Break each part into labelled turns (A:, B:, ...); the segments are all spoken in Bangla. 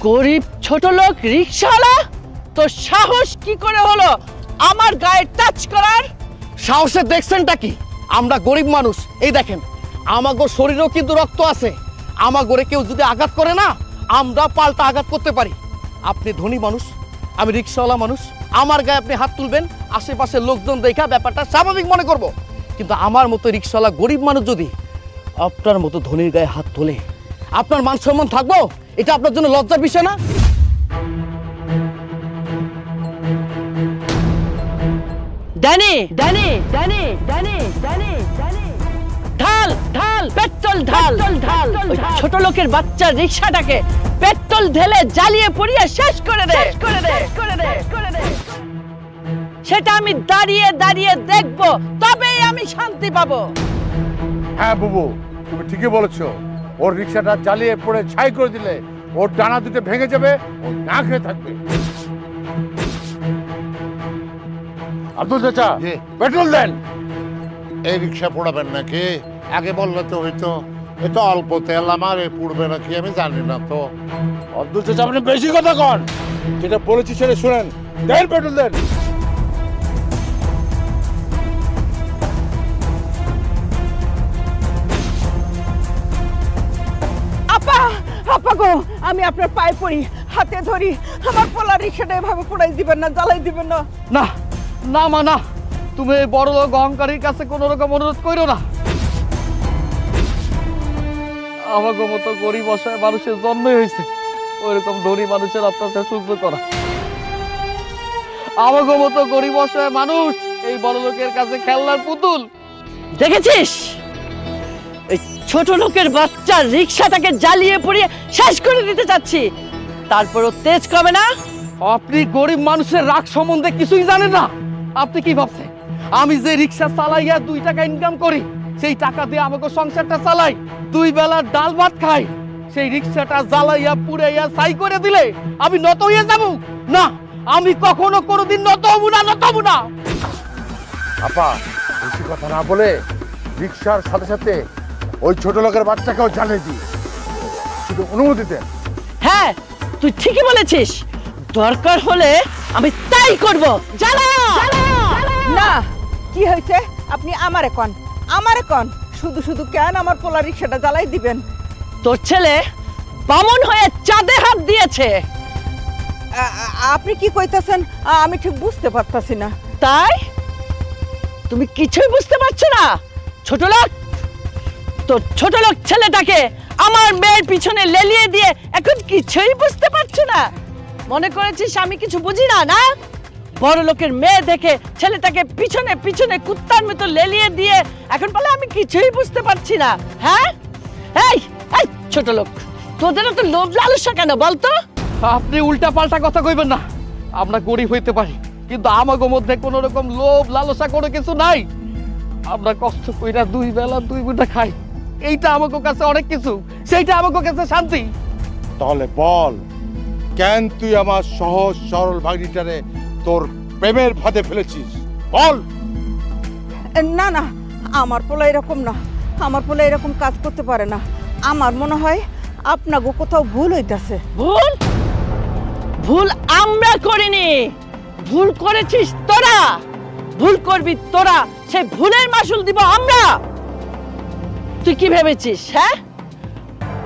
A: গরিব ছোট লোক রিকশাওয়ালা, তোর সাহস কি করে হলো আমার গায়ে টাচ করার?
B: সাহসে দেখছেনটা কি? আমরা গরিব মানুষ, এই দেখেন আমাগো শরীরেও কিন্তু রক্ত আছে। আমাগোরে কেউ যদি আঘাত করে না, আমরা পাল্টা আঘাত করতে পারি। আপনি ধনী মানুষ, আমি রিকশাওয়ালা মানুষ, আমার গায়ে আপনি হাত তুলবেন, আশেপাশের লোকজন দেখা ব্যাপারটা স্বাভাবিক মনে করব। কিন্তু আমার মতো রিকশাওয়ালা গরিব মানুষ যদি আপনার মতো ধনীর গায়ে হাত তোলে, আপনার মান সম্মান থাকবো? এটা আপনার জন্য লজ্জার বিষয় না?
A: Danny Danny Danny Danny Danny Danny ঢাল ঢাল পেট্রোল ঢাল ঢাল ছোট লোকের বাচ্চা রিকশাটাকে পেট্রোল ঢেলে জ্বালিয়ে পুড়িয়ে শেষ করে দে করে দে করে দে করে দে। সেটা আমি দাঁড়িয়ে দাঁড়িয়ে দেখবো, তবেই আমি শান্তি পাবো।
C: হ্যাঁ বুবু, তুমি ঠিকই বলেছো। ওর রিকশাটা জ্বালিয়ে পড়ে ছাই করে দিলে ওর ডানা দুটো ভেঙে যাবে, ও না খেয়ে থাকবে। আব্দুল চাচা, পেট্রোল দেন।
D: এই রিক্সা পোড়াবেন নাকি? আগে বললে তো হইতো। এ তো অল্প তেল, আমার এ পুড়বে নাকি আমি জানি না তো।
C: আব্দুল চাচা, আপনি বেশি কথা কন। যেটা বলেছি সেটা শুনেন। দেন পেট্রোল দেন।
A: আপা আপা গো, আমি আপনার পায়ে পড়ি, হাতে ধরি, আমার পোলা রিকশাটা এভাবে পোড়াই দিবেন না, জ্বালাই দিবেন না।
B: না না মা না, তুমি বড় লোক অহংকারীর কাছে কোনো রকম অনুরোধ করো না। আমাকে মতো গরিব অসহায় মানুষের জন্মই হয়েছে ওইরকম ধনী মানুষের অত্যাচার সহ্য করা। আমাকে মতো গরিব অসহায় মানুষ এই বড় লোকের কাছে খেলনার পুতুল।
A: দেখেছিস, এই ছোট লোকের বাচ্চা রিকশাটাকে জ্বালিয়ে পুড়িয়ে শেষ করে দিতে চাচ্ছি, তারপরও তেজ কমে না।
B: আপনি গরিব মানুষের রাগ সম্বন্ধে কিছুই জানেন না। আপনি কি ভাবছেন আমি যে রিকশা চালাইয়া 2 টাকা ইনকাম করি, সেই টাকা দিয়ে আমাকে সংসারটা চালাই, 2 বেলার ডাল ভাত খাই? সেই রিকশাটা জ্বালাইয়া পুড়াইয়া ছাই করে দিলে আমি নত হয়ে যাব? না, আমি কখনো কোনোদিন নত হব না, নত হব না।
C: আপা, বেশি কথা না বলে রিকশার সাথে সাথে ওই ছোট লোকের বাচ্চাকেও জ্বালিয়ে দিই, শুধু অনুমতি দেন।
A: হ্যাঁ, তুই ঠিকই বলেছিস, দরকার হলে আমি তাই করব। জ্বালা
E: না, কি হয়েছে? আপনি আমারে কন, শুধু শুধু কেন আমার পোলা রিকশাটা জ্বালাই দিবেন?
A: তোর ছেলে বামন হয়ে চাঁদে হাত দিয়েছে।
E: আপনি কি কইতাছেন আমি ঠিক বুঝতে পারতাছি না।
A: তাই তুমি কিছুই বুঝতে পারছো না? ছোট লোক, তোর ছোট লোক ছেলেটাকে আমার মেয়ের পিছনে লেলিয়ে দিয়ে এখন কিছুই বুঝতে পারছো না? মনে করেছিস আমি কিছু বুঝি না? না, বড় লোকের মেয়ে দেখে ছেলেটাকে পিছনে পিছনে কুত্তার মতো লেলিয়ে দিয়ে এখন বলে আমি কিছুই বুঝতে পারছি না। হ্যাঁ, এই এই ছোট লোক, তোদের তো লোভ লালসা কেন বলতো?
B: আপনি উল্টা পাল্টা কথা কইবেন না। আমরা গরিব হইতে পারি, কিন্তু আমাগো মধ্যে কোনো রকম লোভ লালসা কোনো কিছু নাই। আমরা কষ্ট কইরা 2 বেলা 2 মুঠা খাই, এইটা আমাগো কাছে অনেক কিছু, সেইটা আমাগো কাছে শান্তি।
C: তাহলে বল, কেন তুই আমার সহজ সরল ভাগ্নিটারে তোর প্রেমের ফাঁদে ফেলেছিস? বল।
E: না না, আমার পোলা এরকম না, আমার পোলা এরকম কাজ করতে পারে না। আমার মনে হয় আপনাগো কোথাও ভুল হইতাছে।
A: ভুল? ভুল আমরা করিনি, ভুল করেছিস তোরা। ভুল করবি তোরা, সেই ভুলের মাসুল দিব আমরা। তুই কি ভেবেছিস? হ্যাঁ,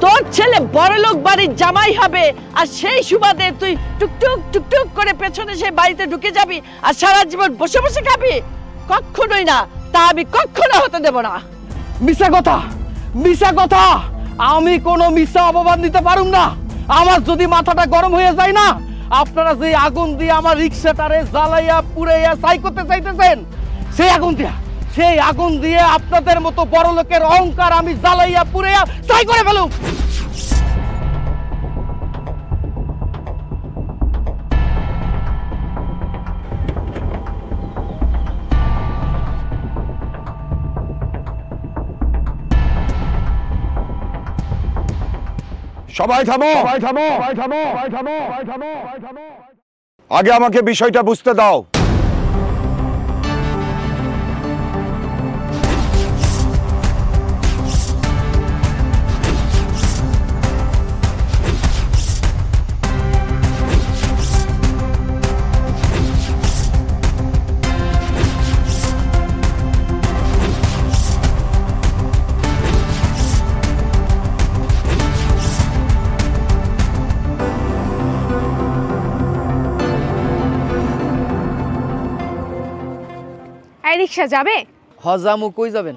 A: তোর ছেলে বড়লোক বাড়ির জামাই হবে আর সেই সুবাদে তুই টুকটুক টুকটুক করে পেছনে সেই বাড়িতে ঢুকে যাবি আর সারা জীবন বসে বসে খাবি? কখনোই না, তা আমি কখনো হতে দেব না।
B: মিছা কথা, মিছা কথা। আমি কোনো মিছা অপবাদ নিতে পারুম না। আমার যদি মাথাটা গরম হয়ে যায় না, আপনারা যে আগুন দিয়ে আমার রিকশাটারে জ্বালাইয়া পুড়াইয়া ছাই করতে চাইতেছেন, সেই আগুন দিয়ে আপনাদের মতো বড় লোকের অহংকার আমি জ্বালাইয়া পুড়াইয়া ছাই করে ফেলুম।
F: সবাই থামো, সবাই থামো, সবাই থামো, সবাই থামো, সবাই থামো, সবাই থামো। আগে আমাকে বিষয়টা বুঝতে দাও।
G: রিক্সা যাবে?
B: হজামু কই যাবেন?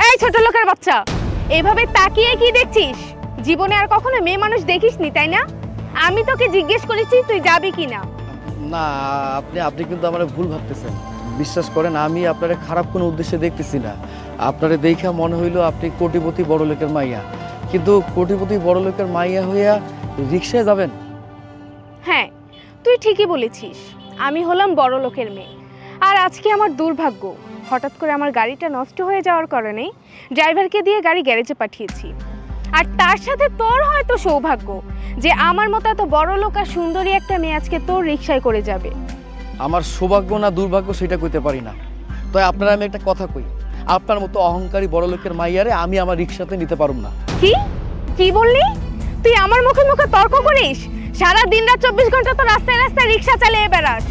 G: এই ছোট লোকের বাচ্চা, এইভাবে তাকিয়ে কি দেখছিস? জীবনে আর কখনো মেয়ে মানুষ দেখিসনি তাই না? আমি তোকে জিজ্ঞেস করেছি তুই যাবি কিনা।
B: না, আপনি কিন্তু আমার ভুল ভাবতেছেন। বিশ্বাস করেন, আমি আপনারে খারাপ কোনো উদ্দেশ্যে দেখতেছি না। আপনারে দেখা মনে হইলো আপনি কোটিপতি বড় লোকের মাইয়া, কিন্তু কোটিপতি বড় লোকের মাইয়া হইয়া রিক্সায় যাবেন?
G: হ্যাঁ, তুই ঠিকই বলেছিস, আমি হলাম বড় লোকের মেয়ে। আর আজকে আমার দুর্ভাগ্য, হঠাৎ করে আমার গাড়িটা নষ্ট হয়ে যাওয়ার কারণে ড্রাইভারকে দিয়ে গাড়ি গ্যারেজে পাঠিয়েছি। আর তার সাথে তোর হয়তো সৌভাগ্য যে আমার মতো এত বড় লোক আর সুন্দরী একটা মেয়ে আজকে তোর রিক্সায় করে যাবে।
B: আমার সৌভাগ্য না দুর্ভাগ্য সেটা কইতে পারি না, তাই আপনারা আমি একটা কথা কই, আপনার মতো অহংকারী বড় লোকের মাইয়ারে আমি আমার রিক্সাতে নিতে পারুম না।
G: কি কি বললি? তুই আমার মুখে মুখে তর্ক করিস? সারা দিন রাত 24 ঘন্টা তো রাস্তায় রাস্তায় রিক্সা চালিয়ে বেড়াস।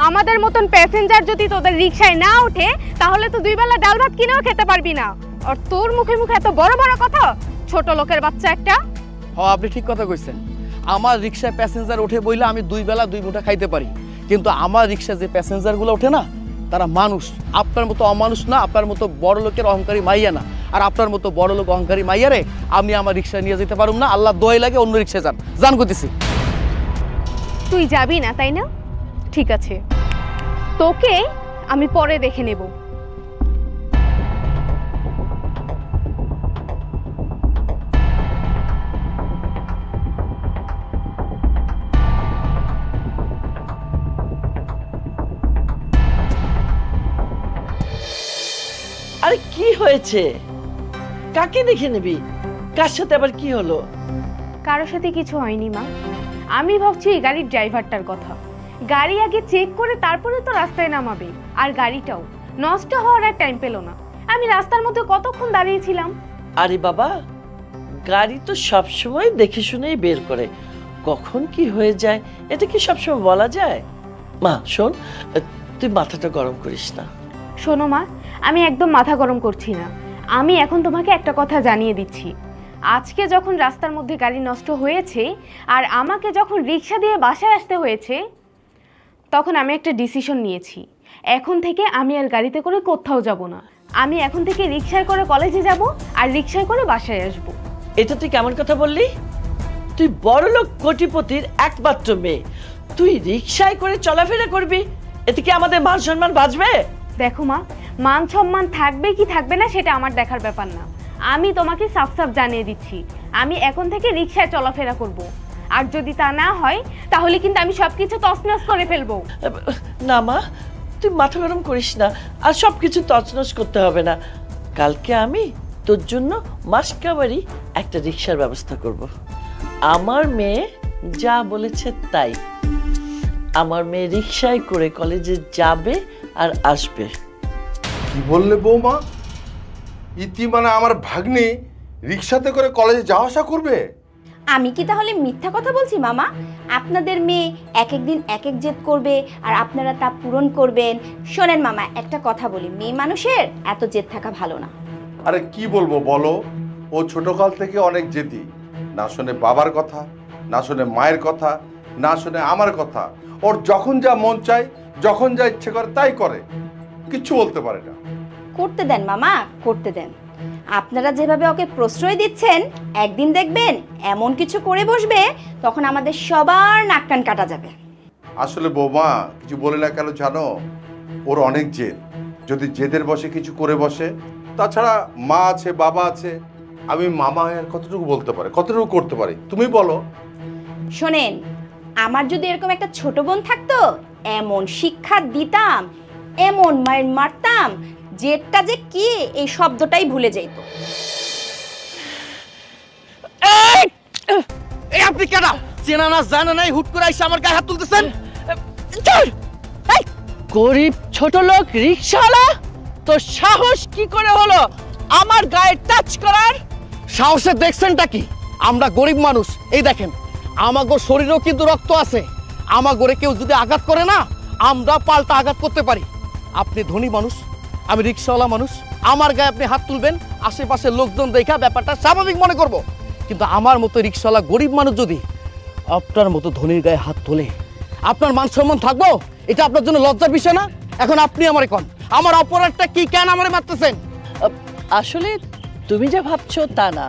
G: আমাদের মতন প্যাসেঞ্জার যদি তোদের রিক্সায় না ওঠে তাহলে তো দুই বেলা ডাল ভাত কিনেও খেতে পারবি না। আর তোর মুখে মুখে এত বড় বড় কথা, ছোট লোকের বাচ্চা একটা।
B: হ্যাঁ, আপনি ঠিক কথা কইছেন। আমার রিক্সায় প্যাসেঞ্জার ওঠে বইলে আমি দুই বেলা দুই মুঠা খাইতে পারি, কিন্তু আমার রিক্সায় যে প্যাসেঞ্জারগুলো ওঠে না তারা মানুষ, আপনার মতো অমানুষ না, আপনার মতো বড় লোকের অহংকারী মাইয়া না। আর আপনার মতো বড় লোক অহংকারী মাইয়ারে আমি আমার রিক্সায় নিয়ে যেতে পারুম না। আল্লাহ দোয়াই লাগে অন্য রিক্সায় যান করতেছি।
G: তুই যাবি না তাই না? ঠিক আছে, তোকে আমি পরে দেখে নেব।
A: আরে কি হয়েছে? কাকে দেখে নিবি? কার সাথে আবার কি হলো?
G: কারোর সাথে কিছু হয়নি মা, আমি ভাবছি এই গাড়ির ড্রাইভারটার কথা। গাড়ি আগে চেক করে তারপরে তো রাস্তায় নামাবে, আর গাড়িটাও নষ্ট হওয়ার আর টাইম পেল না। আমি রাস্তার মধ্যে কতক্ষণ দাঁড়িয়েছিলাম।
A: আরে বাবা, গাড়ি তো সবসময় দেখে শুনেই বের করে, কখন কি হয়ে যায় এটা কি সবসময় বলা যায়? মা শোন, তুই মাথাটা গরম করিস না।
G: শোনো মা, আমি একদম মাথা গরম করছি না। আমি এখন তোমাকে একটা কথা জানিয়ে দিচ্ছি, আজকে যখন রাস্তার মধ্যে গাড়ি নষ্ট হয়েছে আর আমাকে যখন রিক্সা দিয়ে বাসায় আসতে হয়েছে, তখন আমি একটা ডিসিশন নিয়েছি। এখন থেকে আমি আর গাড়িতে করে কোথাও যাব না। আমি এখন থেকে রিক্সায় করে কলেজে যাব আর রিক্সায় করে বাসায় আসব।
A: এটা তুই কেমন কথা বললি? তুই বড়লোক কোটিপতির একমাত্র মেয়ে, তুই রিক্সায় করে চলাফেরা করবি, এতে কি আমাদের মান সম্মান বাঁচবে?
G: দেখো মা, মান সম্মান থাকবে কি থাকবে না সেটা আমার দেখার ব্যাপার না। আমি তোমাকে সাফ সাফ জানিয়ে দিচ্ছি, আমি এখন থেকে রিক্সায় চলাফেরা করব। আর যদি তা না হয় তাহলে কিন্তু আমি সবকিছু তছনছ করে ফেলবো।
A: না মা, তুই মাথা গরম করিস না, আর সবকিছু তছনছ করতে হবে না। কালকে আমি তোর জন্য মাসকাবারি একটা রিক্সার ব্যবস্থা করব। আমার মেয়ে যা বলেছে তাই। আমার মেয়ে রিক্সায় করে কলেজে যাবে আর আসবে।
C: কি বললে বৌমা? ইতি মানে আমার ভাগ্নি রিক্সাতে করে কলেজে যাওয়া আসা করবে?
H: আমি কি তাহলে মিথ্যা কথা বলছি মামা? আপনাদের মেয়ে এক এক দিন এক এক জেদ করবে আর আপনারা তা পূরণ করবেন। শোনেন মামা, একটা কথা বলি, মেয়ে মানুষের এত জেদ থাকা ভালো না।
C: আরে কি বলবো বলো, ও ছোটকাল থেকে অনেক জেদি, না শোনে বাবার কথা, না শোনে মায়ের কথা, না শোনে আমার কথা। ওর যখন যা মন চায়, যখন যা ইচ্ছে করে তাই করে, কিচ্ছু বলতে পারে না।
H: করতে দেন মামা, করতে দেন। আপনারা যেভাবে ওকে প্রশ্রয় দিচ্ছেন, একদিন দেখবেন এমন কিছু করে বসবে তখন আমাদের সবার নাক কান কাটা যাবে।
C: আসলে বৌমা কিছু বলে না কেন জানো, ওর অনেক জেদ, যদি জেদের বসে কিছু করে বসে। তাছাড়া মা আছে, বাবা আছে, আমি মামা আর কতটুকু বলতে পারে, কতটুকু করতে পারি তুমি বলো।
H: শোনেন, আমার যদি এরকম একটা ছোট বোন থাকতো, এমন শিক্ষা দিতাম, এমন মায়ের মারতাম, জেদটা যে কি এই শব্দটাই ভুলে যেত।
B: এই আপনি কেন চেনা না জানা নাই হুট করে এসে আমার গায়ে হাত তুলতেছেন?
A: গরিব ছোট লোক রিক্সাওয়ালা, তোর সাহস কি করে হলো আমার গায়ে টাচ করার?
B: সাহসে দেখছেনটা কি? আমরা গরিব মানুষ, এই দেখেন আমাগো শরীরেও কিন্তু রক্ত আছে। আমাগোরে কেউ যদি আঘাত করে না, আমরা পাল্টা আঘাত করতে পারি। আপনি ধনী মানুষ, আমি রিক্সাওয়ালা মানুষ, আমার গায়ে আপনি হাত তুলবেন, আশেপাশের লোকজন দেখা ব্যাপারটা স্বাভাবিক মনে করব। কিন্তু আমার মতো রিক্সাওয়ালা গরিব মানুষ যদি আপনার মতো ধনীর গায়ে হাত তোলে, আপনার মান সম্মান থাকবো? এটা আপনার জন্য লজ্জার বিষয় না? এখন আপনি আমারে কোন, আমার অপরাধটা কি, কেন আমারে মারতেছেন?
A: আসলে তুমি যা ভাবছো তা না,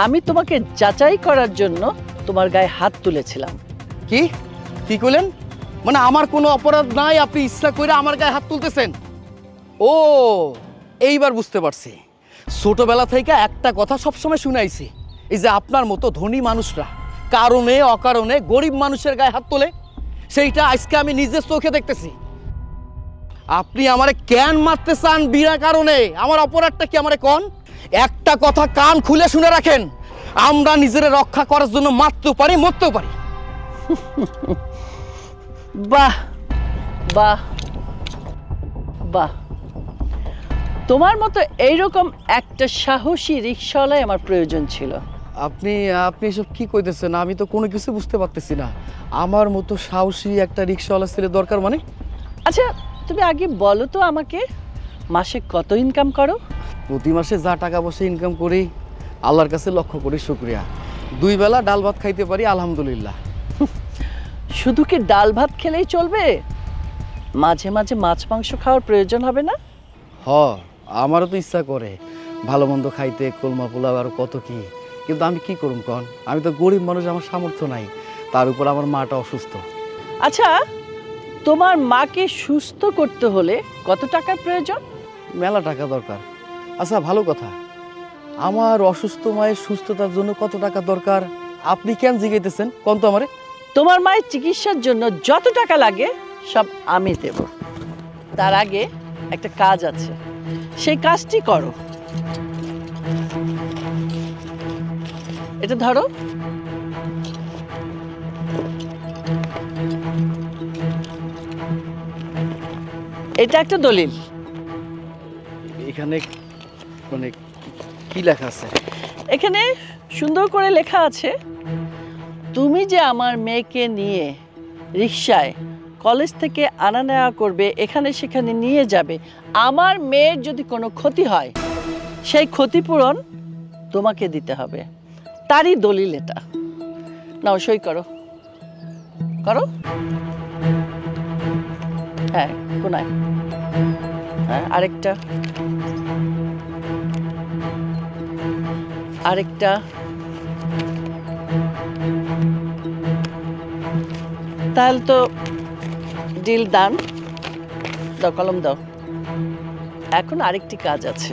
A: আমি তোমাকে যাচাই করার জন্য তোমার গায়ে হাত তুলেছিলাম।
B: কি কি কইলেন? মানে আমার কোনো অপরাধ নাই, আপনি ইচ্ছা করে আমার গায়ে হাত তুলতেছেন? ও, এইবার বুঝতে পারছি। ছোটবেলা থেকে একটা কথা সবসময় শুনাইছি, এই যে আপনার মতো ধনী মানুষরা কারণে অকারণে গরিব মানুষের গায়ে হাত তোলে, সেইটা আজকে আমি নিজের চোখে দেখতেছি। আপনি আমারে কেন মারতে চান বিনা কারণে? আমার অপরাধটা কি আমারে কোন? একটা কথা কান খুলে শুনে রাখেন, আমরা নিজেরা রক্ষা করার জন্য মারতেও পারি, মরতেও পারি।
A: বাহ বাহ বাহ, তোমার মতো এইরকম একটা সাহসী রিক্সাওয়ালাই আমার প্রয়োজন ছিল।
B: আপনি আপনি এসব কি কইতেছেন? আমি তো কোনো কিছু বুঝতে পারতেছি না। আমার মতো সাহসী একটা রিক্সাওয়ালা ছেলে দরকার মানে?
A: আচ্ছা তুমি আগে বলো তো আমাকে, মাসে কত ইনকাম করো?
B: প্রতি মাসে যা টাকা পয়সা ইনকাম করি আল্লাহর কাছে লক্ষ্য করি শুকরিয়া। 2 বেলা ডাল ভাত খাইতে পারি আলহামদুলিল্লাহ।
A: শুধু কি ডাল ভাত খেলেই চলবে? মাঝে মাঝে মাছ মাংস খাওয়ার প্রয়োজন হবে না?
B: আমারও তো ইচ্ছা করে ভালো মন্দ খাইতে, কোলমা পোলাও আর কত কি, কিন্তু আমি কি করুম কন? আমি তো গরিব মানুষ, আমার সামর্থ্য নাই, তার উপর আমার মাটা অসুস্থ।
A: আচ্ছা তোমার মাকে সুস্থ করতে হলে কত টাকার প্রয়োজন?
B: মেলা টাকা দরকার। আচ্ছা ভালো কথা, আমার অসুস্থ মায়ের সুস্থতার জন্য কত টাকা দরকার আপনি কেন জিজ্ঞাসেন কোন তো আমারে?
A: তোমার মায়ের চিকিৎসার জন্য যত টাকা লাগে সব আমি দেব। তার আগে একটা কাজ আছে, সেই কাজটি করো। এটা ধরো। এটা একটা দলিল।
B: এখানে মানে কি লেখা আছে?
A: এখানে সুন্দর করে লেখা আছে, তুমি যে আমার মেয়েকে নিয়ে রিকশায় কলেজ থেকে আনা নেওয়া করবে, এখানে সেখানে নিয়ে যাবে, আমার মেয়ের যদি কোনো ক্ষতি হয় সেই ক্ষতিপূরণ তোমাকে দিতে হবে। তারই দলিল এটা। নাও সই করো। করো। হ্যাঁ কোনায়। হ্যাঁ আরেকটা, আরেকটা। তাহলে তো ডিল ডান। দাও কলম দাও। এখন আরেকটি কাজ আছে।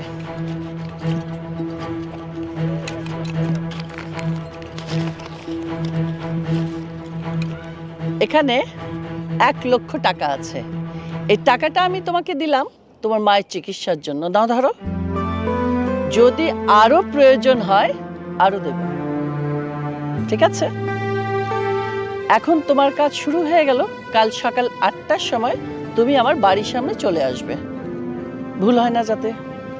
A: এখানে 1 লক্ষ টাকা আছে। এই টাকাটা আমি তোমাকে দিলাম তোমার মায়ের চিকিৎসার জন্য। দাও ধরো, যদি আরো প্রয়োজন হয় আরো দেব। ঠিক আছে? এখন তোমার কাজ শুরু হয়ে গেল। কাল সকাল 8টার সময় তুমি আমার বাড়ির সামনে চলে আসবে। ভুল হয় না যাতে।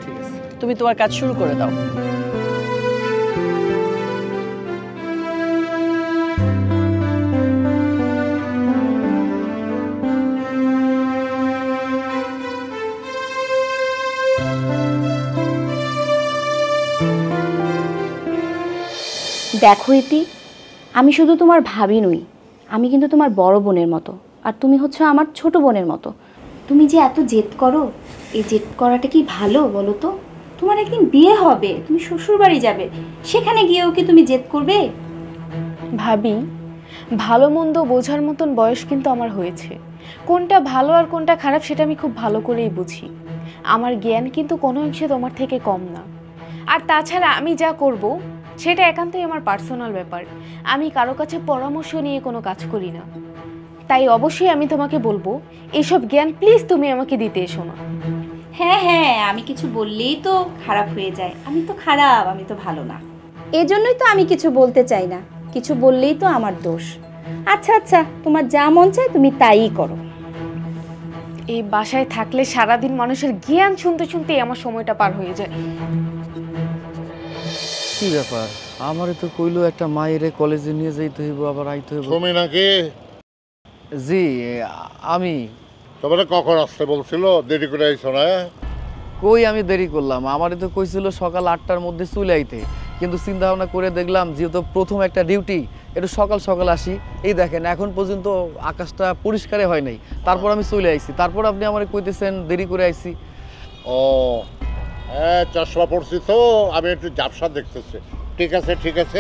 B: ঠিক আছে,
A: তুমি তোমার কাজ শুরু করে দাও।
H: দেখো ইতি, আমি শুধু তোমার ভাবি নই, আমি কিন্তু তোমার বড় বোনের মতো, আর তুমি হচ্ছে আমার ছোট বোনের মতো। তুমি যে এত জেদ করো, এই জেদ করাটা কি ভালো বলো তো? তোমার একদিন বিয়ে হবে, তুমি শ্বশুর বাড়ি যাবে, সেখানে গিয়েও কি তুমি জেদ করবে?
G: ভাবি, ভালো মন্দ বোঝার মতন বয়স কিন্তু আমার হয়েছে। কোনটা ভালো আর কোনটা খারাপ সেটা আমি খুব ভালো করেই বুঝি। আমার জ্ঞান কিন্তু কোনো অংশে তোমার থেকে কম না। আর তাছাড়া আমি যা করব সেটা একান্তই আমার পার্সোনাল ব্যাপার। আমি কারো কাছে পরামর্শ নিয়ে কোনো কাজ করি না। তাই অবশ্যই আমি তোমাকে বলবো, এইসব জ্ঞান প্লিজ তুমি আমাকে দিতে এসো না।
H: হ্যাঁ হ্যাঁ, আমি কিছু বললেই তো খারাপ হয়ে যায়। আমি তো খারাপ, আমি তো ভালো না, এজন্যই তো আমি কিছু বলতে চাই না। কিছু বললেই তো আমার দোষ। আচ্ছা আচ্ছা, তোমার যা মন চায় তুমি তাই করো।
G: এই বাসায় থাকলে সারাদিন মানুষের জ্ঞান শুনতে শুনতেই আমার সময়টা পার হয়ে যায়।
B: কি ব্যাপার? আমারে তো কইলো একটা মায়ের কলেজে নিয়ে যাইতে হইব, আবার আইতে হইব।
D: তুমি নাকি?
B: জি আমি।
D: তোমার কখন আসতে বলছিল? দেরি করে আইছো না?
B: কই আমি দেরি করলাম, আমারই তো কইছিল সকাল 8টার মধ্যে চলে আইতে, কিন্তু চিন্তা ভাবনা করে দেখলাম যেহেতু প্রথম একটা ডিউটি একটু সকাল সকাল আসি। এই দেখেন এখন পর্যন্ত আকাশটা পরিষ্কারই হয় নাই, তারপর আমি চলে আইছি, তারপর আপনি আমার কইতেছেন দেরি করে আইছি।
D: ও হ্যাঁ, চশমা পড়ছি তো আমি একটু ঝাপসা দেখতেছি। ঠিক আছে ঠিক আছে।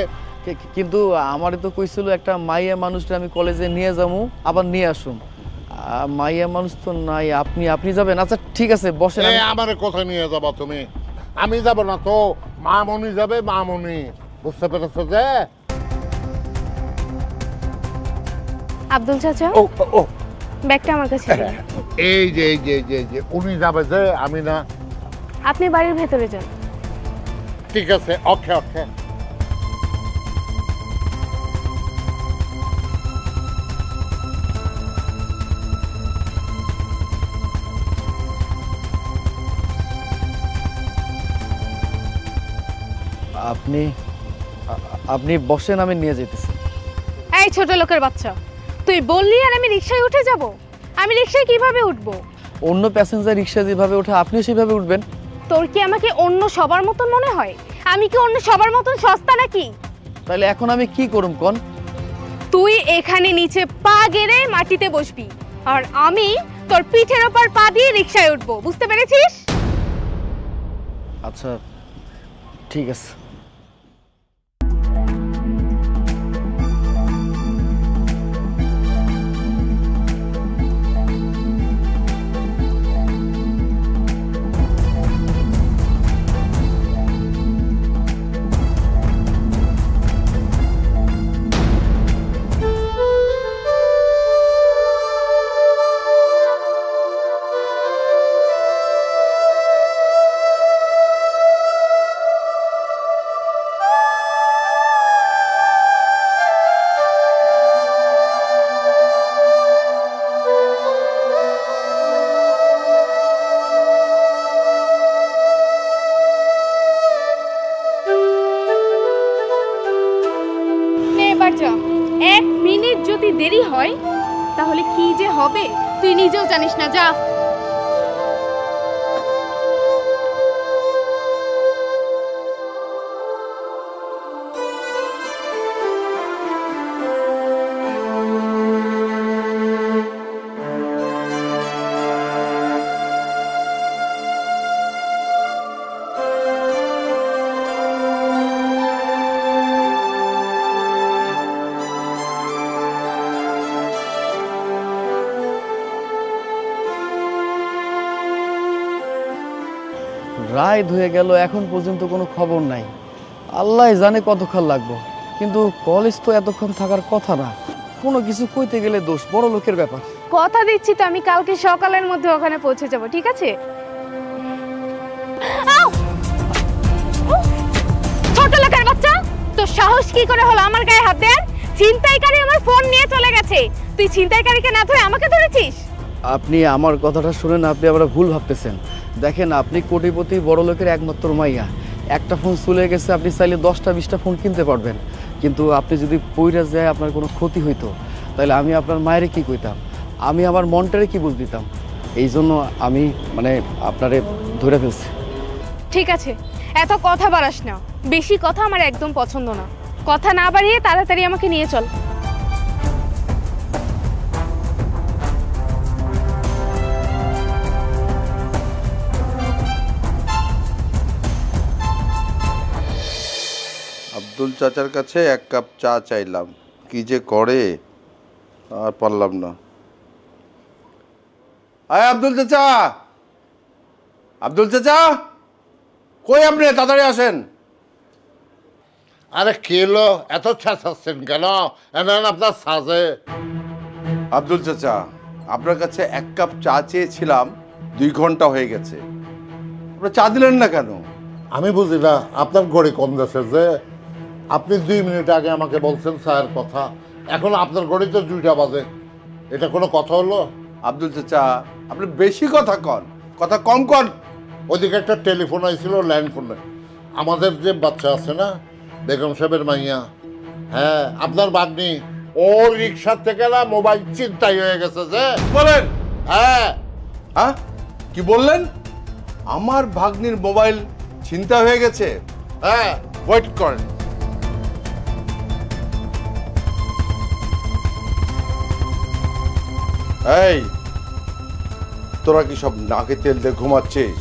B: কিন্তু আমারই তো কইছিল একটা মাইয়া মানুষটা আমি কলেজে নিয়ে যাবো আবার নিয়ে আসুন, মাইয়া মানুষ তো নাই, আপনি যাবেন? আচ্ছা ঠিক আছে বসেন।
D: আমার কোথায় নিয়ে যাবো তুমি? আমি যাব না তো, মামনি যাবে, মামনি। বুঝতে পেরেছো? যে
G: আব্দুল চাচা,
D: ও ও
G: ব্যাগটা আমার কাছে দিন।
D: এই যে এই যে এই যে এই যে উনি যাবে, যে আমি না।
G: আপনি বাড়ির ভেতরে যান।
D: ঠিক আছে, ওকে ওকে।
B: আপনি বসেন, আমি নিয়ে যেতেছি।
G: এই ছোট লোকের বাচ্চা, তুই বললি আর আমি রিকশায় উঠে যাব? আমি রিকশায় কিভাবে উঠবো?
B: অন্য প্যাসেঞ্জার রিকশা যেভাবে ওঠে আপনিও সেভাবে উঠবেন।
G: তোর কি আমাকে অন্য সবার মতন মনে হয়? আমি কি অন্য সবার মতন সস্তা নাকি?
B: তাহলে এখন আমি কি করুম কোন?
G: তুই এখানে নিচে পা গেড়ে মাটিতে বসবি, আর আমি তোর পিঠের ওপর পা দিয়ে রিকশায় উঠবো। বুঝতে পেরেছিস?
B: আচ্ছা ঠিক আছে।
G: এক মিনিট যদি দেরি হয় তাহলে কি যে হবে তুই নিজেও জানিস না। যা।
B: রায় ধুয়ে গেল, এখন পর্যন্ত কোনো খবর নাই। আল্লাহ জানে কতক্ষণ লাগবো, কিন্তু কলেজ তো এতক্ষণ থাকার কথা না। কোনো কিছু কইতে গেলে দোষ, বড় লোকের ব্যাপার।
G: কথা দিচ্ছি তো আমি কালকে সকালের মধ্যে ওখানে পৌঁছে যাব, ঠিক আছে? ছোট লোকের বাচ্চা, তোর সাহস কি করে হলো আমার গায়ে হাত দেয়ার? ছিনতাইকারী আমার ফোন নিয়ে চলে গেছে, তুই ছিনতাইকারীকে না ধরে আমাকে ধরেছিস?
B: আপনি আমার কথাটা শুনেন, আপনি আবার ভুল ভাবতেছেন। দেখেন, আপনি কোটিপতি বড় লোকের একমাত্র মাইয়া, একটা ফোন চলে গেছে, আপনি চাইলে 10টা 20টা ফোন কিনতে পারবেন, কিন্তু আপনি যদি পইরা যায় আপনার কোনো ক্ষতি হইতো, তাহলে আমি আপনার মায়েরে কি কইতাম, আমি আমার মনটারে কি বুঝ দিতাম। এই জন্য আমি আপনারে ধরে ফেলছি।
G: ঠিক আছে, এত কথা বাড়াস না, বেশি কথা আমার একদম পছন্দ না। কথা না বাড়িয়ে তাড়াতাড়ি আমাকে নিয়ে চল।
C: আব্দুল চাচার কাছে 1 কাপ চা চাইলাম, কি যে করে আর পারলাম না। আয় আব্দুল চাচা, আব্দুল চাচা কই আপনি? তাড়াতাড়ি আসেন।
D: আরে কেলো এত ছাড়ছেন কেন? আপনার সাজে।
C: আব্দুল চাচা, আপনার কাছে 1 কাপ চা চেয়েছিলাম, 2 ঘন্টা হয়ে গেছে, আপনি চা দিলেন না কেন?
D: আমি বুঝি না আপনার গড়ি কোন দেশে, যে আপনি 2 মিনিট আগে আমাকে বলছেন চায়ের কথা, এখন আপনার গড়িতে 2টা বাজে। এটা কোনো কথা হলো?
C: আব্দুল চাচা, আপনি বেশি কথা কন, কথা কম কন।
D: ওদিকে একটা টেলিফোন আইছিল, ল্যান্ড ফোনে। আমাদের যে বাচ্চা আছে না, বেগম সাহেবের মাইয়া, হ্যাঁ আপনার বাগনি, ও রিক্সার থেকে না মোবাইল ছিনতাই হয়ে গেছে। যে
C: বলেন?
D: হ্যাঁ।
C: হ্যাঁ কি বললেন? আমার ভাগ্নির মোবাইল ছিনতাই হয়ে গেছে? হ্যাঁ, ওয়েট করেন। এই, তোরা কি সব নাকে তেল দিয়ে ঘুমাচ্ছিস?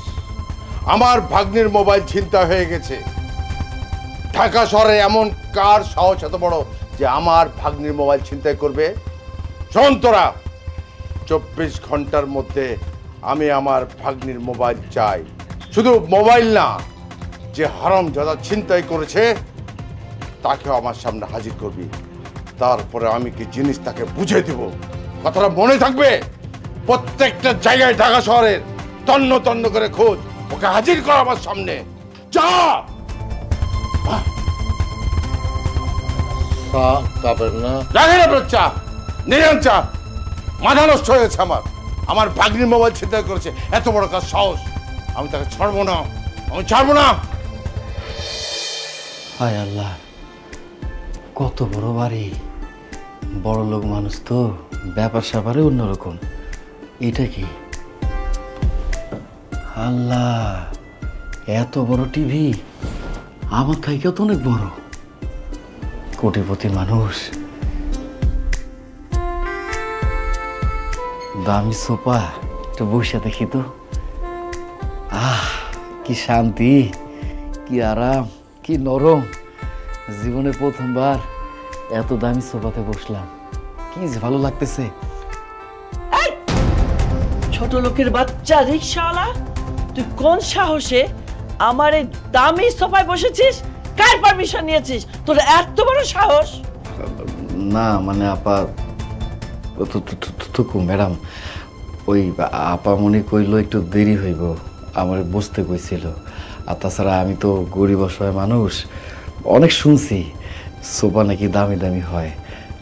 C: আমার ভাগ্নির মোবাইল ছিনতাই হয়ে গেছে। ঢাকা শহরে এমন কার সাহস এত বড় যে আমার ভাগ্নির মোবাইল ছিনতাই করবে? শোন তোরা, 24 ঘন্টার মধ্যে আমি আমার ভাগ্নির মোবাইল চাই। শুধু মোবাইল না, যে হারামজাদা ছিনতাই করেছে তাকে আমার সামনে হাজির করবি। তারপরে আমি কি জিনিস তাকে বুঝিয়ে দেব। কথাটা মনে থাকবে। প্রত্যেকটা জায়গায় ঢাকা শহরের তন্ন তন্ন করে খোঁজ, ওকে হাজির কর আমার সামনে। যা। রাখেন আপনার চা, নিরান চা। মাথা নষ্ট হয়ে গেছে আমার। আমার ভাগ্নির মোবাইল ছিনতাই করেছে, এত বড় কাজ সাহস। আমি তাকে ছাড়বো না, আমি ছাড়বো না।
B: হায় আল্লাহ, কত বড় বাড়ি, বড় লোক মানুষ তো, ব্যাপার স্যাপারে অন্যরকম। এটা কি? আল্লাহ, এত বড় টিভি, আমার থেকেও তো অনেক বড়। কোটিপতি মানুষ, দামি সোফা, একটু বসে দেখি তো। কি শান্তি, কি আরাম, কি নরম। জীবনে প্রথমবার এত দামি সোফাতে বসলাম, কি ভালো লাগতেছে।
A: ছোট লোকের বাচ্চা রিকশাওয়ালা, তুই কোন সাহসে আমার এই দামি সোফায় বসেছিস? কার পারমিশন নিয়েছিস? তোর এত বড় সাহস?
B: না মানে আপা, ম্যাডাম, ওই আপা মনে কইলো একটু দেরি হইব, আমার বসতে কইছিল। আর তাছাড়া আমি তো গরিব অসহায় মানুষ, অনেক শুনছি সোফা নাকি দামি দামি হয়,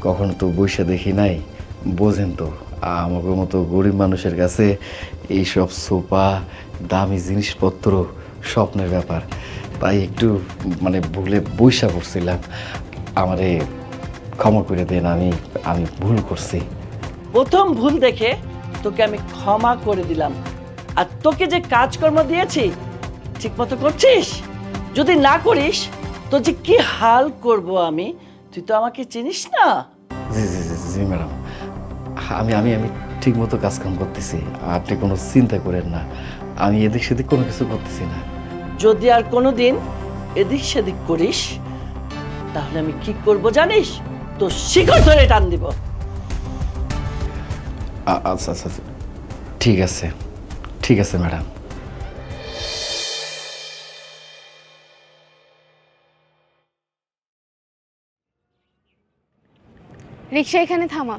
B: কখনো তো বসে দেখি নাই। বোঝেন তো, আমাকে মতো গরিব মানুষের কাছে এইসব সোফা, দামি জিনিসপত্র স্বপ্নের ব্যাপার। তাই একটু মানে ভুলে বইসা পড়ছিলাম, আমারে ক্ষমা করে দেন, আমি ভুল করছি।
A: প্রথম ভুল দেখে তোকে আমি ক্ষমা করে দিলাম। আর তোকে যে কাজকর্ম দিয়েছি ঠিক মতো করছিস? যদি না করিস তো যে কি হাল করব আমি, তুই তো আমাকে চিনিস না।
B: জি জি জি জি ম্যাডাম, আমি আমি আমি ঠিক মতো কাজকাম করতেছি, আপনি কোনো চিন্তা করেন না। আমি এদিক সেদিক কোনো কিছু করতেছি না।
A: যদি আর কোনোদিন এদিক সেদিক করিস তাহলে আমি কি করব জানিস? তো শিকড় ধরে টান দিব।
B: আচ্ছা আচ্ছা, ঠিক আছে ঠিক আছে ম্যাডাম।
G: রিক্সা এখানে থামা।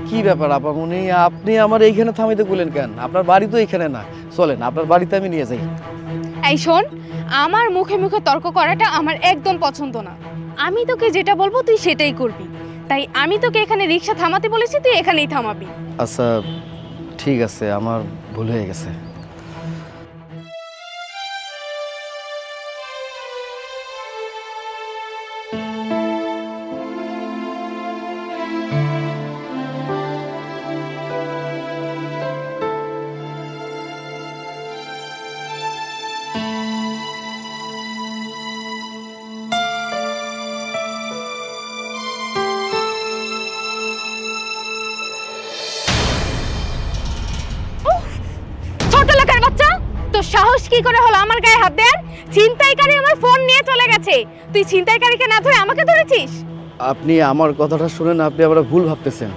B: কি ব্যাপার আপামনি, আপনি আমার এইখানে থামাইতে বললেন কেন? আপনার বাড়ি তো এইখানে না, চলেন আপনার বাড়িতে আমি নিয়ে যাই।
G: এই শোন, আমার মুখে মুখে তর্ক করাটা আমার একদম পছন্দ না। আমি তোকে যেটা বলবো তুই সেটাই করবি। তাই আমি তোকে এখানে রিক্সা থামাতে বলেছি, তুই এখানেই থামাবি।
B: আচ্ছা ঠিক আছে, আমার ভুল হয়ে গেছে।
G: সাহস কি করে হলো আমার গায়ে হাত দেয়ার? ছিনতাইকারী আমার ফোন নিয়ে চলে গেছে, তুই ছিনতাইকারীকে না ধরে আমাকে ধরেছিস।
B: আপনি আমার কথাটা শুনেন, আপনি আবার ভুল ভাবতেছেন।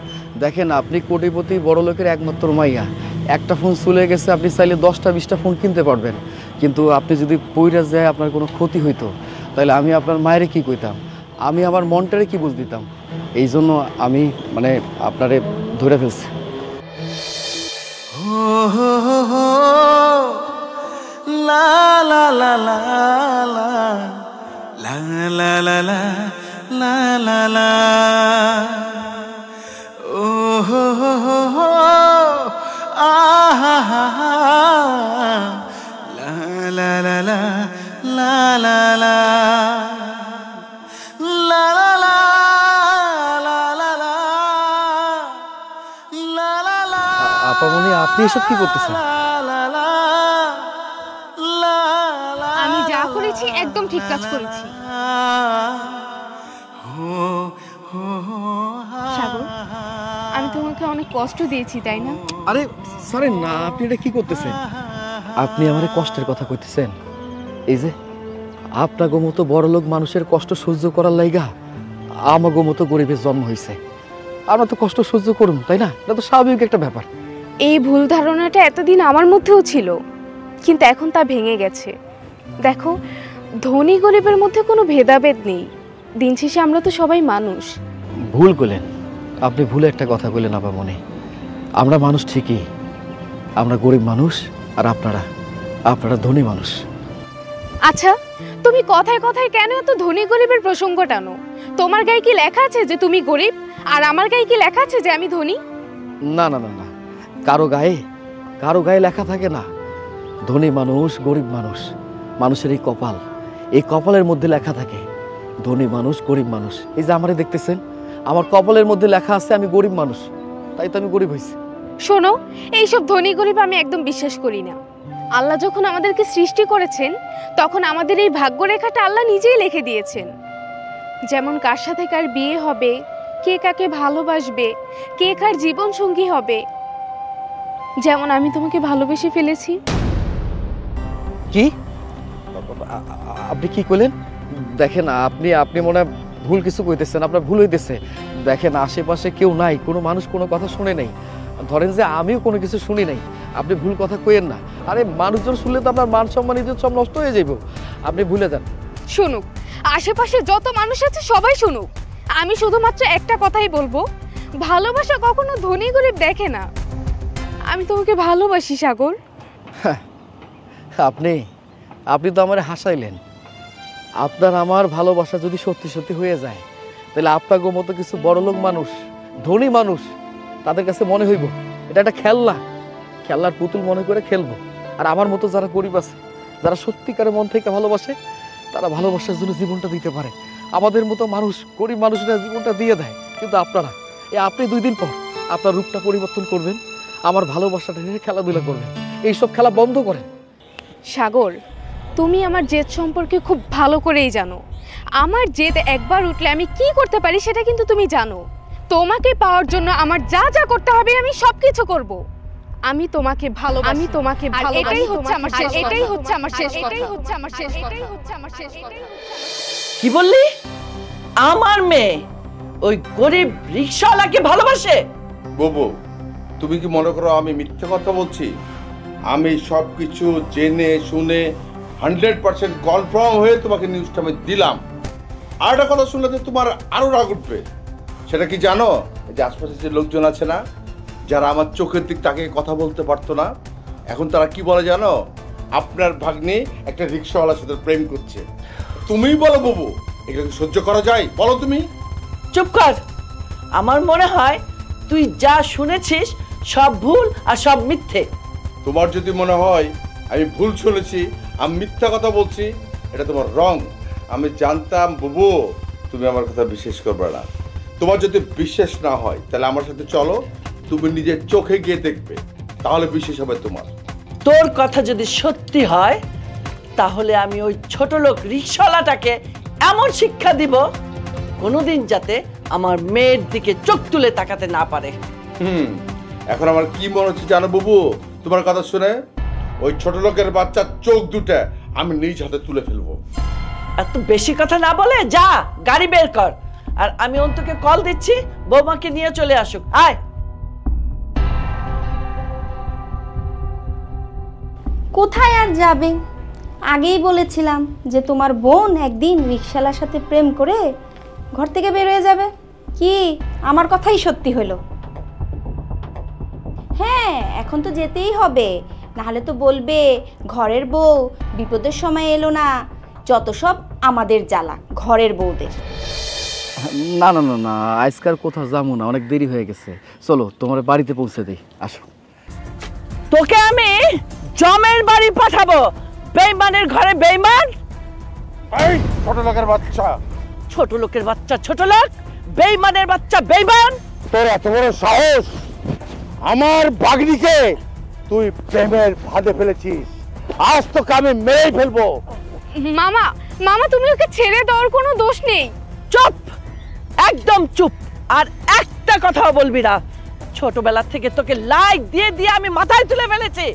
B: দেখেন, আপনি কোটিপতি বড় লোকের একমাত্র মাইয়া, একটা ফোন চলে গেছে, আপনি চাইলে 10টা 20টা ফোন কিনতে পারবেন। কিন্তু আপনি যদি পইরা যায় আপনার কোনো ক্ষতি হইতো, তাহলে আমি আপনার মায়েরে কি কইতাম, আমি আমার মনটারে কি বুঝ দিতাম। এই জন্য আমি মানে আপনারে ধরে ফেলছি।
I: La la la la la la la la la la la la oh ho ho ho ho ah ha ha ha la la la la la la la la la la la la la
B: আপনি এসব কি করতেছেন?
G: আমি যা করেছি একদম ঠিক কাজ করেছি। সাগর, আমি তোমাকে অনেক কষ্ট দিয়েছি তাই না?
B: আরে সরি না, আপনি এটা কি করতেছেন? আপনি আমারে কষ্টের কথা কইতেছেন? এই যে আপনাগো মতো বড়লোক মানুষের কষ্ট সহ্য করার লাইগা আমাগো মতো গরিবের জন্ম হয়েছে। আমরা তো কষ্ট সহ্য করুন, তাই না? এটা তো স্বাভাবিক একটা ব্যাপার।
G: এই ভুল ধারণাটা এতদিন আমার মধ্যেও ছিল, কিন্তু এখন তা ভেঙে গেছে। দেখো, ধনী গরিবের মধ্যে কোনো ভেদাভেদ নেই। দিন শেষে আমরা তো সবাই মানুষ।
B: ভুল করলেন আপনি, ভুলে একটা কথা বললেন আমার মনে। আমরা মানুষ ঠিকই, আমরা গরিব মানুষ আর আপনারা ধনী মানুষ।
G: আচ্ছা, তুমি কথায় কথায় কেন এত ধনী গরিবের প্রসঙ্গ টানো? তোমার গায়ে কি লেখা আছে যে তুমি গরিব, আর আমার গায়ে কি লেখা আছে যে আমি ধনী?
B: না না না না, কারো গায়ে লেখা থাকে না। ধনী মানুষ গরিব মানুষ, মানুষের এই কপালের মধ্যে লেখা থাকে ধনী মানুষ গরিব মানুষ। এই যে আমারে দেখতেছেন, আমার কপালের মধ্যে লেখা আছে আমি গরিব মানুষ, তাই তো আমি গরিব হয়েছি।
G: শোনো, এইসব ধনী গরিব আমি একদম বিশ্বাস করি না। আল্লাহ যখন আমাদেরকে সৃষ্টি করেছেন, তখন আমাদের এই ভাগ্যরেখাটা আল্লাহ নিজেই লিখে দিয়েছেন। যেমন কার সাথে কার বিয়ে হবে, কে কাকে ভালোবাসবে, কে কার জীবন সঙ্গী হবে। যেমন আমি তোমাকে ভালোবেসে ফেলেছি।
B: কি আপনি কি কইলেন? দেখেন আপনি মনে হয় ভুল কিছু কইতেছেন, আপনার ভুল হইতেছে। দেখেন আশেপাশে কেউ নাই, কোনো মানুষ কোনো কথা শুনে নাই। ধরেন যে আমিও কোনো কিছু শুনি নাই, আপনি ভুল কথা কইেন না। আরে মানুষজন শুনলে তো আপনার মান সম্মান ইজ্জত সব নষ্ট হয়ে যাইব, আপনি ভুলে যান।
G: শুনুক, আশেপাশে যত মানুষ আছে সবাই শুনুক। আমি শুধুমাত্র একটা কথাই বলবো, ভালোবাসা কখনো ধনী গরিব দেখে না। আমি তোমাকে ভালোবাসি সাগর।
B: আপনি তো আমার হাসাইলেন। আপনার আমার ভালোবাসা যদি সত্যি সত্যি হয়ে যায়, তাহলে আপনার মতো কিছু বড়লোক মানুষ, ধনী মানুষ, তাদের কাছে মনে হইব এটা একটা খেলনার পুতুল মনে করে খেলবো। আর আমার মতো যারা গরিব আছে, যারা সত্যিকারের মন থেকে ভালোবাসে, তারা ভালোবাসার জন্য জীবনটা দিতে পারে। আমাদের মতো মানুষ, গরিব মানুষরা জীবনটা দিয়ে দেয়। কিন্তু আপনারা, আপনি 2 দিন পর আপনার রূপটা পরিবর্তন করবেন, আমার ভালোবাসাটা নিয়ে খেলাধুলা করবেন। এইসব খেলা বন্ধ করেন।
G: সাগর, তুমি আমার জেদ সম্পর্কে খুব ভালো করেই জানো। আমার জেদ একবার উঠলে আমি কি করতে পারি সেটা কিন্তু তুমি জানো। তোমাকে পাওয়ার জন্য আমার যা যা করতে হবে আমি সবকিছু করব। আমি তোমাকে ভালোবাসি, এটাই হচ্ছে আমার শেষ কথা।
A: কি বললি? আমার মেয়ে ওই গরিব রিকশাওয়ালাকে ভালোবাসে?
C: বুবু, তুমি কি মনে করো আমি মিথ্যে কথা বলছি? আমি সব কিছু জেনে শুনে 100% কনফার্ম হয়ে তোমাকে নিউজটা আমি দিলাম। আর একটা কথা শুনলে তো তোমার আরো রাগ উঠবে। সেটা কি জানো? যে আশপাশে যে লোকজন আছে না, যারা আমার চোখের দিক তাকে কথা বলতে পারতো না, এখন তারা কি বলে জানো? আপনার ভাগ্নে একটা রিকশাওয়ালার সাথে প্রেম করছে। তুমিই বলো বুবু, এগুলো কি সহ্য করা যায়? বলো তুমি।
A: চুপ কর। আমার মনে হয় তুই যা শুনেছিস সব ভুল আর সব মিথ্যে।
C: তোমার যদি মনে হয় আমি ভুল শুনেছি, আমি মিথ্যা কথা বলছি, এটা তোমার রং। আমি জানতাম বুবু তুমি আমার কথা বিশ্বাস করবে না। তোমার যদি বিশ্বাস না হয় তাহলে আমার সাথে চলো, তুমি নিজের চোখে গিয়ে দেখবে, তাহলে বিশ্বাস হবে তোমার।
A: তোর কথা যদি সত্যি হয় তাহলে আমি ওই ছোট লোক রিকশাওয়ালাটাকে এমন শিক্ষা দিব, কোনোদিন যাতে আমার মেয়ের দিকে চোখ তুলে তাকাতে না পারে।
C: এখন আমার কি মনে হচ্ছে জানো বুবু, তোমার কথা শুনে ওই ছোট লোকের বাচ্চার চোখ দুটো আমি নিজ হাতে তুলে ফেলবো।
A: এত বেশি কথা না বলে যা গাড়ি বের কর, আর আমি অন্তকে কল দিচ্ছি, বৌমাকে নিয়ে চলে আসুক। আয়।
H: কোথায় আর যাবে? আগেই বলেছিলাম যে তোমার বোন একদিন রিকশালার সাথে প্রেম করে ঘর থেকে বের হয়ে যাবে। কি আমার কথাই সত্যি হলো? হ্যাঁ, এখন তো যেতেই হবে, নাহলে তো বলবে ঘরের বউ বিপদের সময় এলো না। যত সব আমাদের জ্বালা, ঘরের বউদের।
B: না না না না, আজকাল কোথাও যাবো না, অনেক দেরি হয়ে গেছে। চলো তোমার বাড়িতে পৌঁছে দিই, আসো।
A: তোকে আমি জমের বাড়ি পাঠাবো, বেঈমানের ঘরে বেঈমান।
C: এই ছোট লোকের বাচ্চা,
A: ছোট লোকের বাচ্চা ছোট লোক, বেঈমানের বাচ্চা বেঈমান।
F: তোর এত বড় সাহস আমার ভাগ্নিকে তুই প্রেমের ফাঁদে ফেলেছিস, আজ তোকে আমি মেরেই ফেলবো।
G: মামা মামা তুমি ওকে ছেড়ে দেওয়ার কোনো দোষ নেই।
A: চুপ, একদম চুপ, আর একটা কথাও বলবি না। ছোটবেলা থেকে তোকে লাইক দিয়ে দিয়ে আমি মাথায় তুলে ফেলেছি।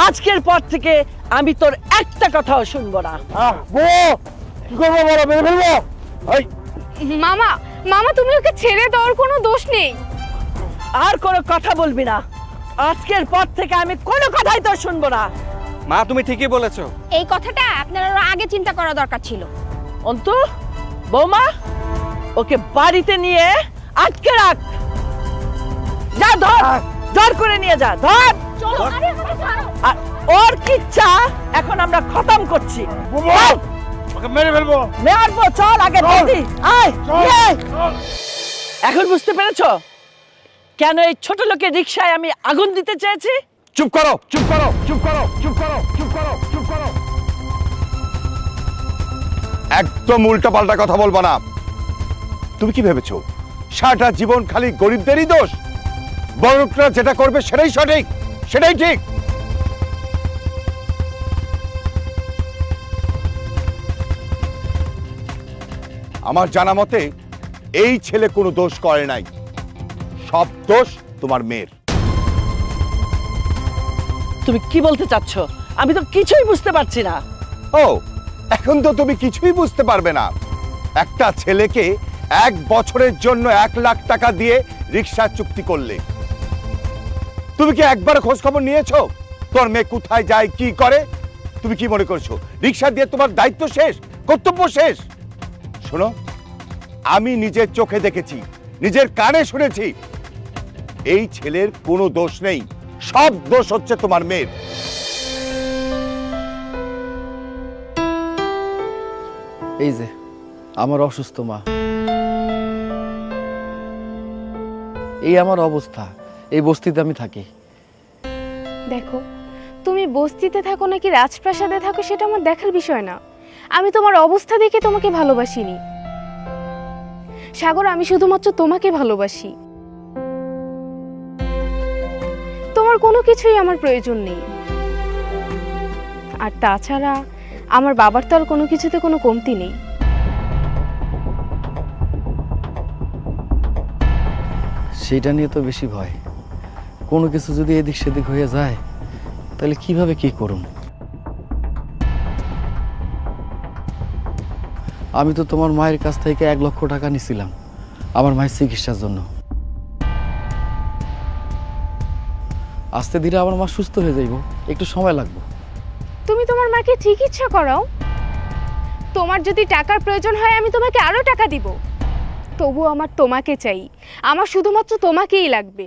A: আজকের পর থেকে আমি তোর একটা কথাও শুনবো না।
F: কি করবো বলো, মেরে ফেলবো?
G: মামা মামা তুমি ওকে ছেড়ে দেওয়ার কোনো দোষ নেই।
A: আর কোনো কথা বলবি না। আজকের পর থেকে আমি কোনো কথাই তোর শুনবো না।
J: মা তুমি ঠিকই বলেছো।
H: এই কথাটা আপনার আরো আগে চিন্তা করা দরকার ছিল।
A: অন্তু, বৌমা, ওকে বাড়িতে নিয়ে আটকে রাখ। যা, ধর, জোর করে নিয়ে যা, ধর। আর ওর কিচ্ছা এখন আমরা খতম করছি।
F: ওকে মেরে ফেলবো।
A: মারবো, চল আগে বলতি। আয়, এখন বুঝতে পেরেছো কেন এই ছোট লোকের রিকশায় আমি আগুন দিতে চেয়েছি?
F: চুপ করো, চুপ করো, চুপ করো, চুপ করো, চুপ করো, চুপ করো। একদম উল্টা পাল্টা কথা বলবা না। তুমি কি ভেবেছো সারাটা জীবন খালি গরিবদেরই দোষ? বড়লোকরা যেটা করবে সেটাই সঠিক, সেটাই ঠিক। আমার জানা মতে এই ছেলে কোনো দোষ করে নাই, সব দোষ তোমার মেয়ের।
A: তুমি কি বলতে চাচ্ছ? আমি তো কিছুই বুঝতে পারছি না।
F: ও, এখন তো তুমি কিছুই বুঝতে পারবে না। একটা ছেলেকে 1 বছরের জন্য 1 লাখ টাকা দিয়ে রিকশা চুক্তি করলে, তুমি কি একবার খোঁজ খবর নিয়েছো তোর মেয়ে কোথায় যায়, কি করে? তুমি কি মনে করছো রিকশা দিয়ে তোমার দায়িত্ব শেষ, কর্তব্য শেষ? শোনো, আমি নিজের চোখে দেখেছি, নিজের কানে শুনেছি, এই ছেলের কোনো দোষ নেই, সব দোষ হচ্ছে তোমার মেয়ের।
B: এই যে আমার অসুস্থ মা, এই আমার অবস্থা, এই বস্তিতে আমি থাকি।
G: দেখো, তুমি বস্তিতে থাকো নাকি রাজপ্রাসাদে থাকো সেটা আমার দেখার বিষয় না। আমি তোমার অবস্থা দেখে তোমাকে ভালোবাসিনি সাগর, আমি শুধুমাত্র তোমাকে ভালোবাসি। তোমার কোনো কিছুই আমার প্রয়োজন নেই। আর তাছাড়া আমার বাবার তো আর কোনো কিছুতে কোনো কমতি নেই।
B: সেটা নিয়ে তো বেশি ভয়, কোনো কিছু যদি এদিক সেদিক হয়ে যায় তাহলে কিভাবে কি করুন? আমি তো তোমার মায়ের কাছ থেকে 1 লক্ষ টাকা নিছিলাম আমার মায়ের চিকিৎসার জন্য। আস্তে ধীরে আমার মা সুস্থ হয়ে যাইব, একটু সময় লাগবে।
G: তুমি তোমার মাকে চিকিৎসা করাও, তোমার যদি টাকার প্রয়োজন হয় আমি তোমাকে আরো টাকা দিব। তবু আমার তোমাকে চাই, আমার শুধুমাত্র তোমাকেই লাগবে।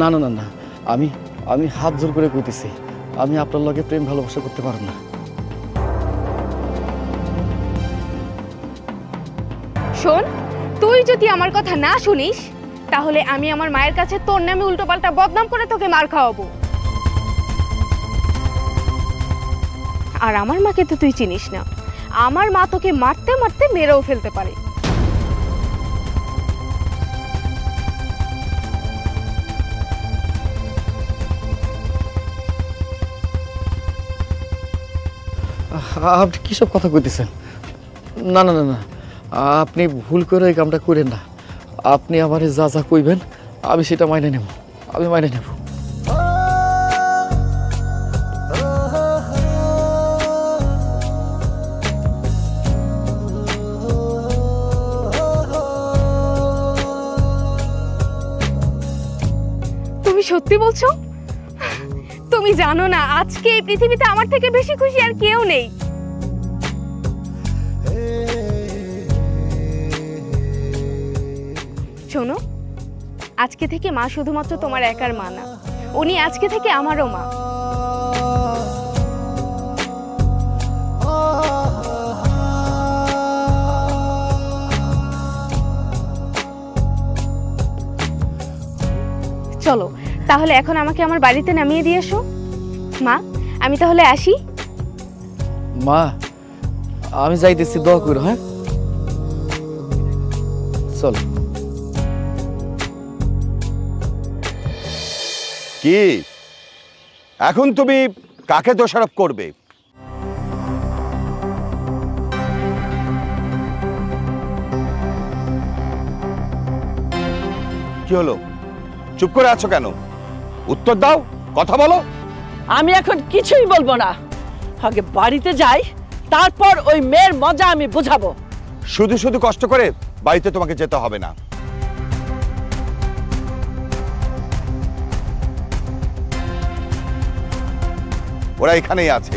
B: না না না না, আমি আমি হাত জোর করে কইতেছি, আমি আপনার লগে প্রেম ভালোবাসা করতে পারব না।
G: শোন, তুই যদি আমার কথা না শুনিস তাহলে আমি আমার মায়ের কাছে তোর নামে উল্টোপাল্টা বদনাম করে তোকে মার খাওয়াবো। আর আমার মাকে তো তুই চিনিস না, আমার মা তোকে মারতে মারতে মেরেও ফেলতে পারে।
B: আপনি কিসব কথা কইতেছেন? না না না না, আপনি ভুল করে এই কামটা করেন না। আপনি আমারে যা যা কইবেন আমি সেটা মাইনে নেব, আমি মাইনে নেব।
G: তুমি সত্যি বলছো? তুমি জানো না আজকে এই পৃথিবীতে আমার থেকে বেশি খুশি আর কেউ নেই। শোনো, আজকে থেকে মা শুধুমাত্র তোমার একার মা না, উনি আজকে থেকে আমারও মা। চলো তাহলে এখন আমাকে আমার বাড়িতে নামিয়ে দিয়ে এসো। মা, আমি তাহলে আসি।
B: মা, আমি যাইতেছি, দোয়া করো। হ্যাঁ, চল।
F: কি এখন তুমি কাকে দোষারোপ করবে? কি হলো, চুপ করে আছো কেন? উত্তর দাও, কথা বলো।
A: আমি এখন কিছুই বলবো না, আগে বাড়িতে যাই, তারপর ওই মেয়ের মজা আমি বুঝাবো।
F: শুধু শুধু কষ্ট করে বাড়িতে তোমাকে যেতে হবে না। ওরা এখানেই আছে।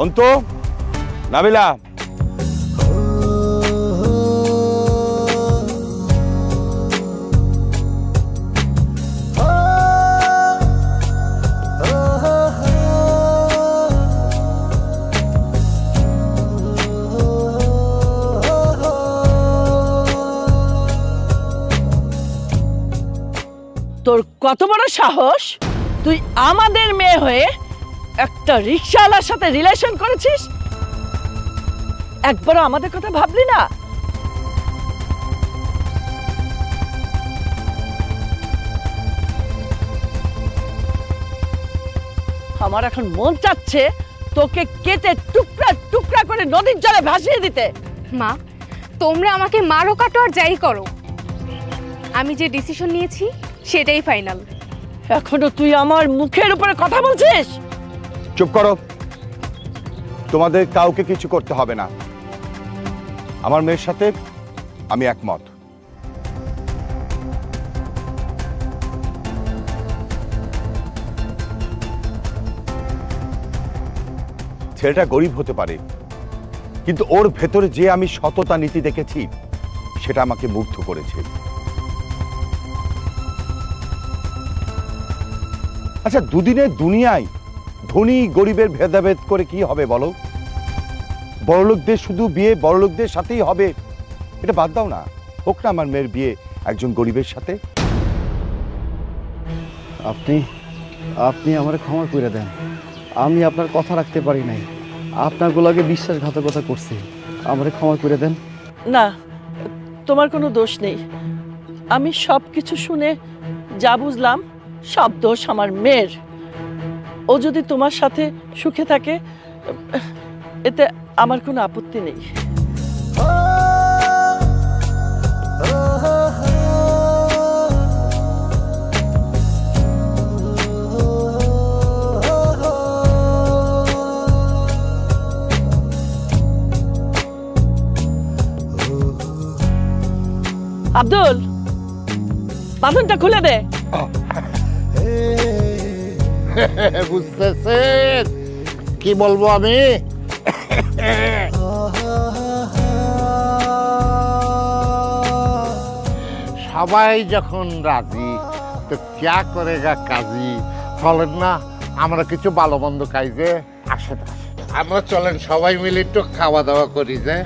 F: অন্তু, নাবিলা,
A: তোর কত বড় সাহস, তুই আমাদের মেয়ে হয়ে একটা রিকশাওয়ালার সাথে রিলেশন করেছিস? একবারও আমাদের কথা ভাবলি না? আমার এখন মন চাচ্ছে তোকে কেটে টুকরা টুকরা করে নদীর জলে ভাসিয়ে দিতে।
G: মা, তোমরা আমাকে মারো কাটো আর যাই করো, আমি যে ডিসিশন নিয়েছি সেটাই ফাইনাল।
A: এখনো তুই আমার মুখের উপরে কথা বলছিস?
F: চুপ করো। তোমাদের কাউকে কিছু করতে হবে না। আমার মেয়ের সাথে আমি একমত। ছেলেটা গরিব হতে পারে, কিন্তু ওর ভেতরে যে আমি সততা নীতি দেখেছি সেটা আমাকে মুগ্ধ করেছে। আচ্ছা, দুদিনের দুনিয়ায় ধনী গরিবের ভেদাভেদ করে কি হবে বলো? বড়লোকদের শুধু বিয়ে বড়লোকদের সাথেই হবে, এটা বাদ দাও না। হোক না আমার মেয়ের বিয়ে একজন গরিবের সাথে।
B: আপনি আপনি আমারে ক্ষমা করে দেন, আমি আপনার কথা রাখতে পারি নাই, আপনার গোলাকে বিশ্বাসঘাতকতা করছি, আমারে ক্ষমা করে দেন।
A: না, তোমার কোনো দোষ নেই। আমি সব কিছু শুনে যা বুঝলাম সব দোষ আমার মেয়ের। ও যদি তোমার সাথে সুখে থাকে এতে আমার কোনো আপত্তি নেই। আব্দুল, বাঁধনটা খুলে দে।
D: বুঝতেছেন কি বলবো আমি? সবাই যখন রাজি তো ক্যা করেগা কাজী। চলেন না আমরা কিছু ভালো মন্দ খাই যে। আসেন আমরা, চলেন সবাই মিলে একটু খাওয়া দাওয়া করি যে।